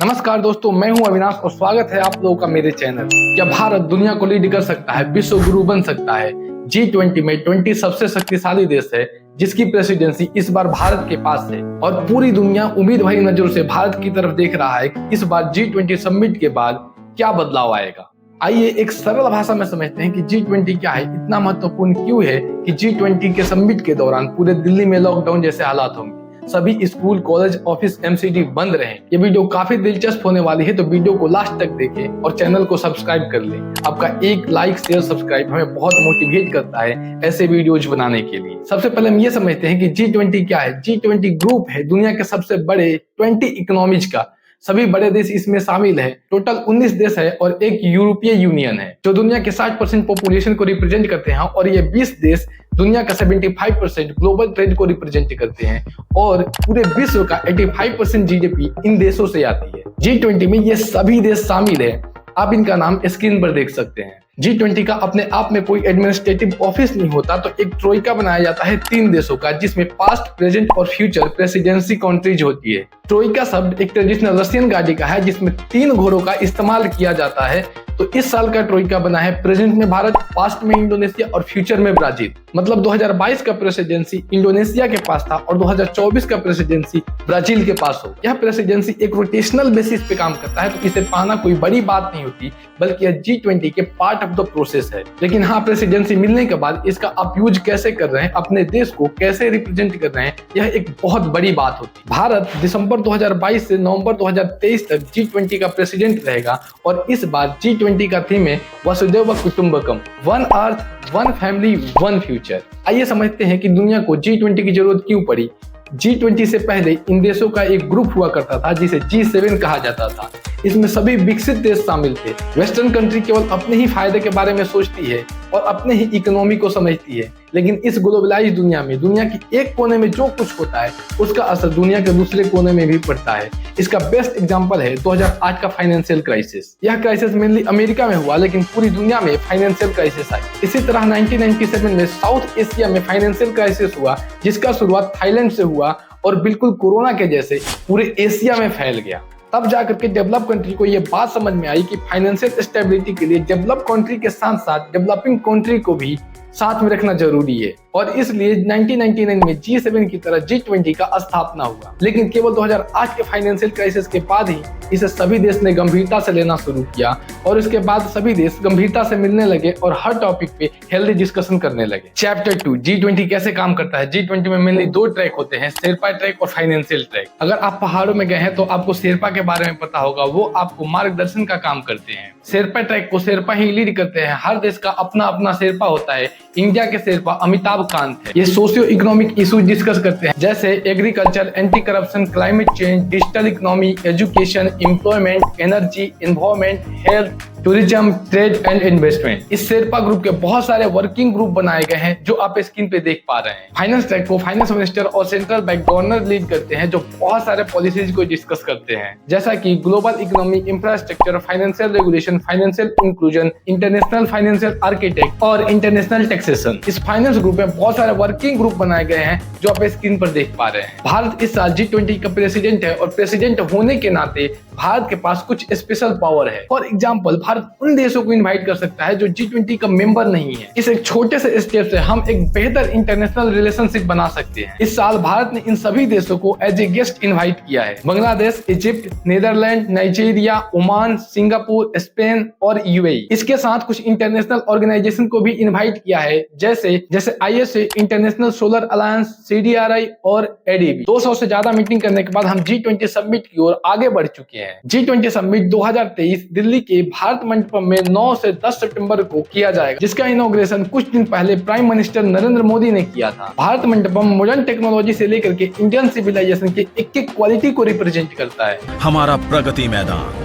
नमस्कार दोस्तों, मैं हूं अविनाश और स्वागत है आप लोगों का मेरे चैनल। क्या भारत दुनिया को लीड कर सकता है, विश्व गुरु बन सकता है? G20 में 20 सबसे शक्तिशाली देश है जिसकी प्रेसिडेंसी इस बार भारत के पास है और पूरी दुनिया उम्मीद भरी नजरों से भारत की तरफ देख रहा है कि इस बार G20 समिट के बाद क्या बदलाव आएगा। आइए एक सरल भाषा में समझते हैं कि G20 क्या है, इतना महत्वपूर्ण क्यों है कि G20 के समिट के दौरान पूरे दिल्ली में लॉकडाउन जैसे हालात होंगे, सभी स्कूल, कॉलेज, ऑफिस, एमसीडी बंद रहे। ये वीडियो काफी दिलचस्प होने वाली है, तो वीडियो को लास्ट तक देखें और चैनल को सब्सक्राइब कर लें। आपका एक लाइक, शेयर, सब्सक्राइब हमें बहुत मोटिवेट करता है ऐसे वीडियोज बनाने के लिए। सबसे पहले हम ये समझते हैं कि G20 क्या है। G20 ग्रुप है दुनिया के सबसे बड़े 20 इकोनॉमीज का। सभी बड़े देश इसमें शामिल है। टोटल 19 देश है और एक यूरोपीय यूनियन है जो दुनिया के 60% पॉपुलेशन को रिप्रेजेंट करते हैं, और ये 20 देश दुनिया का 75% ग्लोबल ट्रेड को रिप्रेजेंट करते हैं और पूरे विश्व का 85% जीडीपी इन देशों से आती है। G20 में ये सभी देश शामिल है। आप इनका नाम स्क्रीन पर देख सकते हैं। G20 का अपने आप में कोई एडमिनिस्ट्रेटिव ऑफिस नहीं होता, तो एक ट्रोइका बनाया जाता है 3 देशों का, जिसमें पास्ट, प्रेजेंट और फ्यूचर प्रेसिडेंसी कंट्रीज होती है। ट्रोइका शब्द एक ट्रेडिशनल रशियन गाड़ी का है जिसमें 3 घोड़ों का इस्तेमाल किया जाता है। तो इस साल का ट्रोइका बना है प्रेजेंट में भारत, पास्ट में इंडोनेशिया और फ्यूचर में ब्राजील। मतलब 2022 का प्रेसिडेंसी इंडोनेशिया के पास था और 2024 का प्रेसिडेंसी ब्राजील के पास हो। यह प्रेसिडेंसी एक रोटेशनल बेसिस पे काम करता है, तो इसे पाना कोई बड़ी बात नहीं होती, बल्कि यह G20 के पार्ट ऑफ द प्रोसेस है। लेकिन हाँ, प्रेसिडेंसी मिलने के बाद इसका आप यूज कैसे कर रहे हैं, अपने देश को कैसे रिप्रेजेंट कर रहे हैं, यह एक बहुत बड़ी बात होती है। भारत दिसंबर 2022 से नवंबर 2023 तक G20 का प्रेसिडेंट रहेगा और इस बार G20 का थीम है वसुधैव कुटुंबकम, one earth, one family, one future. आइए समझते हैं कि दुनिया को G20 की जरूरत क्यों पड़ी। G20 से पहले इन देशों का एक ग्रुप हुआ करता था जिसे G7 कहा जाता था। इसमें सभी विकसित देश शामिल थे। वेस्टर्न कंट्री केवल अपने ही फायदे के बारे में सोचती है और अपने ही इकोनॉमी को समझती है, लेकिन इस ग्लोबलाइज्ड दुनिया में दुनिया की एक कोने में जो कुछ होता है उसका असर दुनिया के दूसरे कोने में भी पड़ता है। इसका बेस्ट एग्जांपल है 2008 का फाइनेंशियल क्राइसिस। यह क्राइसिस मेनली अमेरिका में हुआ, लेकिन पूरी दुनिया में फाइनेंशियल क्राइसिस आई। इसी तरह 1997 में साउथ एशिया में फाइनेंशियल क्राइसिस हुआ, जिसका शुरुआत थाईलैंड से हुआ और बिल्कुल कोरोना के जैसे पूरे एशिया में फैल गया। तब जाकर के डेवलप कंट्री को यह बात समझ में आई कि फाइनेंशियल स्टेबिलिटी के लिए डेवलप कंट्री के साथ साथ डेवलपिंग कंट्री को भी साथ में रखना जरूरी है, और इसलिए 1999 में G7 की तरह G20 का स्थापना हुआ। लेकिन केवल 2008 के फाइनेंशियल क्राइसिस के बाद ही इसे सभी देश ने गंभीरता से लेना शुरू किया और इसके बाद सभी देश गंभीरता से मिलने लगे और हर टॉपिक पे हेल्दी डिस्कशन करने लगे। चैप्टर 2, G20 कैसे काम करता है। G20 में मेनली 2 ट्रैक होते हैं, शेरपा ट्रैक और फाइनेंशियल ट्रैक। अगर आप पहाड़ों में गए हैं तो आपको शेरपा के बारे में पता होगा, वो आपको मार्गदर्शन का काम करते हैं। शेरपा ट्रैक को शेरपा ही लीड करते हैं। हर देश का अपना अपना शेरपा होता है। इंडिया के शेरपा अमिताभ कांत है। ये सोशियो इकोनॉमिक इश्यूज डिस्कस करते हैं, जैसे agriculture, anti corruption, climate change, digital economy, education, employment, energy, environment, health, tourism, trade and investment. इस शेरपा ग्रुप के बहुत सारे वर्किंग ग्रुप बनाए गए हैं जो आप स्क्रीन पे देख पा रहे हैं। फाइनेंस ट्रैक को फाइनेंस मिनिस्टर और सेंट्रल बैंक गवर्नर लीड करते हैं, जो बहुत सारे पॉलिसीज को डिस्कस करते हैं, जैसा कि global economy, infrastructure, financial regulation, financial inclusion, international financial architect और इंटरनेशनल टैक्सेशन। इस फाइनेंस ग्रुप में बहुत सारे वर्किंग ग्रुप बनाए गए हैं जो आप स्क्रीन पर देख पा रहे हैं। भारत इस साल G20 का प्रेसिडेंट है और प्रेसिडेंट होने के नाते भारत के पास कुछ स्पेशल पावर है। फॉर एग्जांपल, भारत उन देशों को इनवाइट कर सकता है जो G20 का मेंबर नहीं है। इस एक छोटे से स्टेप से हम एक बेहतर इंटरनेशनल रिलेशनशिप बना सकते हैं। इस साल भारत ने इन सभी देशों को एज ए गेस्ट इनवाइट किया है। Bangladesh, Egypt, Netherlands, Nigeria, Oman, Singapore, Spain और यूएई। इसके साथ कुछ इंटरनेशनल ऑर्गेनाइजेशन को भी इनवाइट किया है, जैसे ISA, international solar alliance, CDRI और ADB। 200 से ज्यादा मीटिंग करने के बाद हम G20 समिट की ओर आगे बढ़ चुके हैं। G20 समिट 2023 दिल्ली के भारत मंडपम में 9 से 10 सितंबर को किया जाएगा, जिसका इनॉग्रेशन कुछ दिन पहले प्राइम मिनिस्टर नरेंद्र मोदी ने किया था। भारत मंडपम मॉडर्न टेक्नोलॉजी से लेकर के इंडियन सिविलाइजेशन के एक क्वालिटी को रिप्रेजेंट करता है। हमारा प्रगति मैदान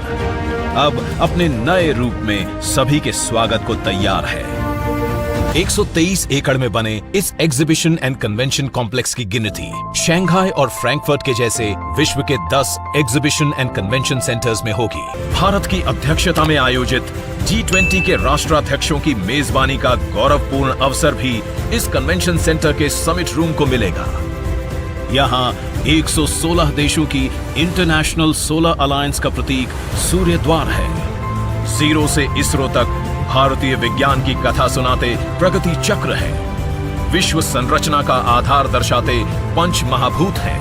अब अपने नए रूप में सभी के स्वागत को तैयार है। 123 एकड़ में बने इस एग्जीबिशन एंड कन्वेंशन कॉम्प्लेक्स की गिनती शंघाई और फ्रैंकफर्ट के जैसे विश्व के 10 एग्जीबिशन एंड कन्वेंशन सेंटर्स में होगी। भारत की अध्यक्षता में आयोजित G20 के राष्ट्राध्यक्षों की मेजबानी का गौरवपूर्ण अवसर भी इस कन्वेंशन सेंटर के समिट रूम को मिलेगा। यहाँ 116 देशों की इंटरनेशनल सोलर अलायंस का प्रतीक सूर्य द्वार है। जीरो से इसरो तक भारतीय विज्ञान की कथा सुनाते प्रगति चक्र है। विश्व संरचना का आधार दर्शाते पंच महाभूत हैं।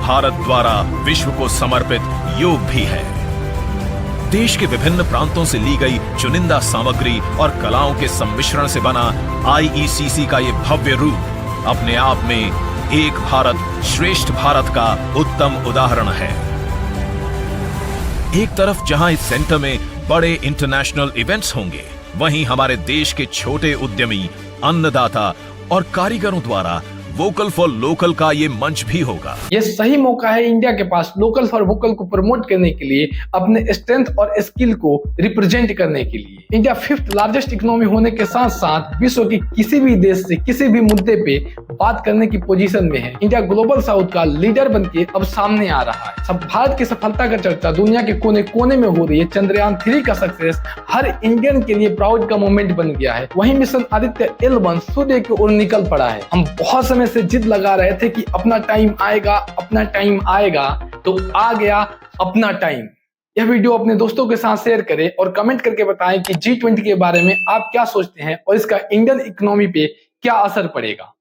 भारत द्वारा विश्व को समर्पित योग भी है। देश के विभिन्न प्रांतों से ली गई चुनिंदा सामग्री और कलाओं के सम्मिश्रण से बना IECC का ये भव्य रूप अपने आप में एक भारत श्रेष्ठ भारत का उत्तम उदाहरण है। एक तरफ जहां इस सेंटर में बड़े इंटरनेशनल इवेंट्स होंगे, वहीं हमारे देश के छोटे उद्यमी, अन्नदाता और कारीगरों द्वारा वोकल फॉर लोकल का ये मंच भी होगा। ये सही मौका है इंडिया के पास लोकल फॉर वोकल को प्रमोट करने के लिए, अपने स्ट्रेंथ और स्किल को रिप्रेजेंट करने के लिए। इंडिया 5th लार्जेस्ट इकोनॉमी होने के साथ साथ विश्व के किसी भी देश से किसी भी मुद्दे पे बात करने की पोजीशन में है। इंडिया ग्लोबल साउथ का लीडर बनके अब सामने आ रहा है। सब भारत की सफलता का चर्चा दुनिया के कोने कोने में हो रही है। चंद्रयान 3 का सक्सेस हर इंडियन के लिए प्राउड का मोमेंट बन गया है। वहीं मिशन आदित्य L1 सूर्य की ओर निकल पड़ा है। हम बहुत समय से जिद लगा रहे थे कि अपना टाइम आएगा, अपना टाइम आएगा, तो आ गया अपना टाइम। यह वीडियो अपने दोस्तों के साथ शेयर करें और कमेंट करके बताएं कि G20 के बारे में आप क्या सोचते हैं और इसका इंडियन इकोनॉमी पे क्या असर पड़ेगा।